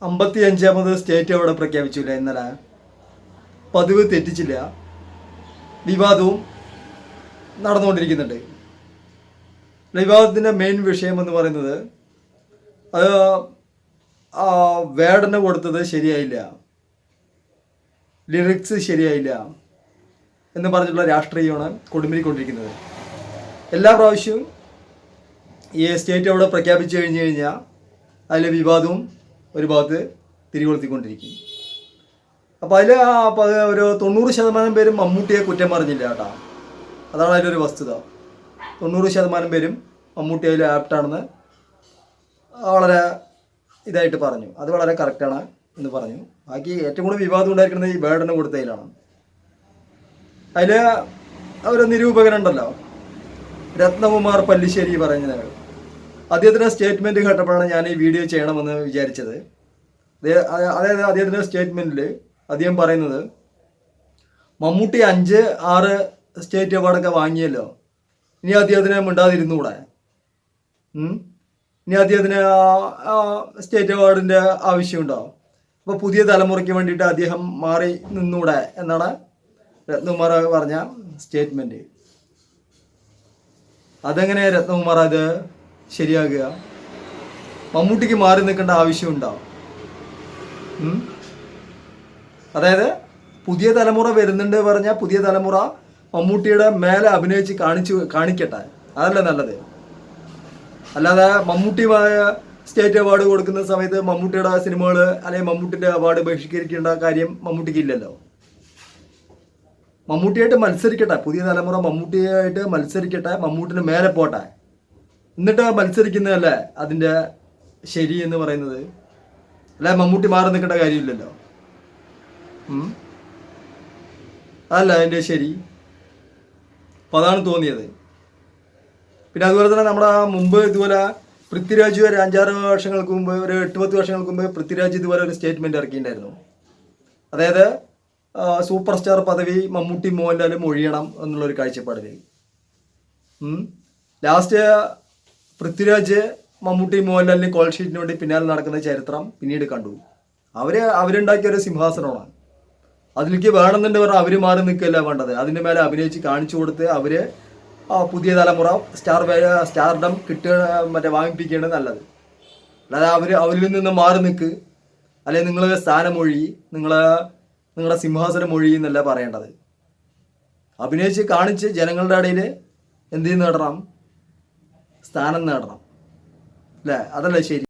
55ാമത് state award പ്രഖ്യാപിച്ചില്ല ഇന്നലെ. പതിവ് തെറ്റിച്ചില്ല. വിവാദവും നടന്നുകൊണ്ടിരിക്കുന്നുണ്ട്. വിവാദത്തിൻ്റെ മെയിൻ വിഷയം എന്ന് പറയുന്നത് അത് വേടന് കൊടുത്തത് ശരിയായില്ല, ലിറിക്സ് ശരിയായില്ല എന്ന് പറഞ്ഞിട്ടുള്ള രാഷ്ട്രീയമാണ് കൊടുമ്പിരിക്കൊണ്ടിരിക്കുന്നത്. എല്ലാ പ്രാവശ്യവും ഈ സ്റ്റേറ്റ് അവാർഡ് പ്രഖ്യാപിച്ചു കഴിഞ്ഞു കഴിഞ്ഞാൽ അതിലെ വിവാദവും ഒരു ഭാഗത്ത് തിരികൊളുത്തിക്കൊണ്ടിരിക്കും. അപ്പോൾ അതിൽ ഒരു 90% പേരും മമ്മൂട്ടിയെ കുറ്റം പറഞ്ഞില്ല കേട്ടോ. അതാണ് അതിലൊരു വസ്തുത. 90% പേരും മമ്മൂട്ടി അതിൽ ആപ്റ്റാണെന്ന് വളരെ ഇതായിട്ട് പറഞ്ഞു. അത് വളരെ കറക്റ്റാണ് എന്ന് പറഞ്ഞു. ബാക്കി ഏറ്റവും കൂടുതൽ വിവാദം ഉണ്ടായിരിക്കുന്നത് ഈ വേടന് കൊടുത്തതിലാണ്. അതിൽ ഒരു നിരൂപകനുണ്ടല്ലോ, രത്നകുമാർ പല്ലിശ്ശേരി പറയുന്നത്, അദ്ദേഹത്തിൻ്റെ സ്റ്റേറ്റ്മെൻറ്റ് കേട്ടപ്പോഴാണ് ഞാൻ ഈ വീഡിയോ ചെയ്യണമെന്ന് വിചാരിച്ചത്. അതായത് അദ്ദേഹത്തിൻ്റെ സ്റ്റേറ്റ്മെൻറ്റിൽ അദ്ദേഹം പറയുന്നത്, മമ്മൂട്ടി 5-6 സ്റ്റേറ്റ് അവാർഡൊക്കെ വാങ്ങിയല്ലോ, ഇനി അദ്ദേഹത്തിന് മിണ്ടാതിരുന്നുകൂടെ? ഇനി അദ്ദേഹത്തിന് സ്റ്റേറ്റ് അവാർഡിൻ്റെ ആവശ്യമുണ്ടോ? അപ്പോൾ പുതിയ തലമുറയ്ക്ക് വേണ്ടിയിട്ട് അദ്ദേഹം മാറി നിന്നൂടെ എന്നാണ് രത്നകുമാർ പറഞ്ഞ സ്റ്റേറ്റ്മെൻറ്റ്. അതെങ്ങനെ രത്നകുമാർ അത് ശരിയാകുക? മമ്മൂട്ടിക്ക് മാറി നിൽക്കേണ്ട ആവശ്യമുണ്ടോ? അതായത് പുതിയ തലമുറ വരുന്നുണ്ട് പറഞ്ഞാൽ പുതിയ തലമുറ മമ്മൂട്ടിയുടെ മേലെ അഭിനയിച്ച് കാണിക്കട്ടെ, അതല്ലേ നല്ലത്. അല്ലാതെ മമ്മൂട്ടിയുമായ സ്റ്റേറ്റ് അവാർഡ് കൊടുക്കുന്ന സമയത്ത് മമ്മൂട്ടിയുടെ സിനിമകൾ അല്ലെങ്കിൽ മമ്മൂട്ടിൻ്റെ അവാർഡ് ബഹിഷ്കരിക്കേണ്ട കാര്യം മമ്മൂട്ടിക്ക് ഇല്ലല്ലോ. മമ്മൂട്ടിയായിട്ട് മത്സരിക്കട്ടെ, പുതിയ തലമുറ മമ്മൂട്ടിയായിട്ട് മത്സരിക്കട്ടെ, മമ്മൂട്ടിന് മേലെ പോട്ടെ, എന്നിട്ട് മത്സരിക്കുന്നതല്ലേ അതിൻ്റെ ശരി എന്ന് പറയുന്നത്. അല്ല മമ്മൂട്ടി മാറി നിൽക്കേണ്ട കാര്യമില്ലല്ലോ. അതല്ല അതിൻ്റെ ശരി. അപ്പോൾ അതാണ് തോന്നിയത്. പിന്നെ അതുപോലെ തന്നെ നമ്മുടെ മുമ്പ് ഇതുപോലെ പൃഥ്വിരാജ് ഒരു 5-6 വർഷങ്ങൾക്ക് മുമ്പ്, ഒരു 8-10 വർഷങ്ങൾക്ക് മുമ്പ് പൃഥ്വിരാജ് ഇതുപോലെ ഒരു സ്റ്റേറ്റ്മെൻറ്റ് ഇറക്കിയിട്ടുണ്ടായിരുന്നു. അതായത് സൂപ്പർ സ്റ്റാർ പദവി മമ്മൂട്ടി മോഹൻലാലും ഒഴിയണം എന്നുള്ളൊരു കാഴ്ചപ്പാടിൽ. ലാസ്റ്റ് പൃഥ്വിരാജ് മമ്മൂട്ടി മോഹൻലാലിന് കോൾ ഷീറ്റിന് വേണ്ടി പിന്നാലെ നടക്കുന്ന ചരിത്രം പിന്നീട് കണ്ടു. അവരുണ്ടാക്കിയ ഒരു സിംഹാസനമാണ്. അതിലേക്ക് വേണമെന്നുണ്ട് പറഞ്ഞാൽ അവർ മാറി നിൽക്കുകയല്ല വേണ്ടത്, അതിൻ്റെ മേലെ അഭിനയിച്ച് കാണിച്ചു കൊടുത്ത് അവർ പുതിയ തലമുറ സ്റ്റാർഡം വാങ്ങിപ്പിക്കുകയാണ് നല്ലത്. അല്ലാതെ അവരിൽ നിന്ന് മാറി നിൽക്ക്, അല്ലെങ്കിൽ നിങ്ങൾ സ്ഥാനമൊഴി, നിങ്ങളുടെ സിംഹാസനം മൊഴി എന്നല്ല പറയേണ്ടത്. അഭിനയിച്ച് കാണിച്ച് ജനങ്ങളുടെ ഇടയിൽ എന്ത് നേടണം? സ്ഥാനം നേടണം, അല്ലേ? അതല്ലേ ശരി.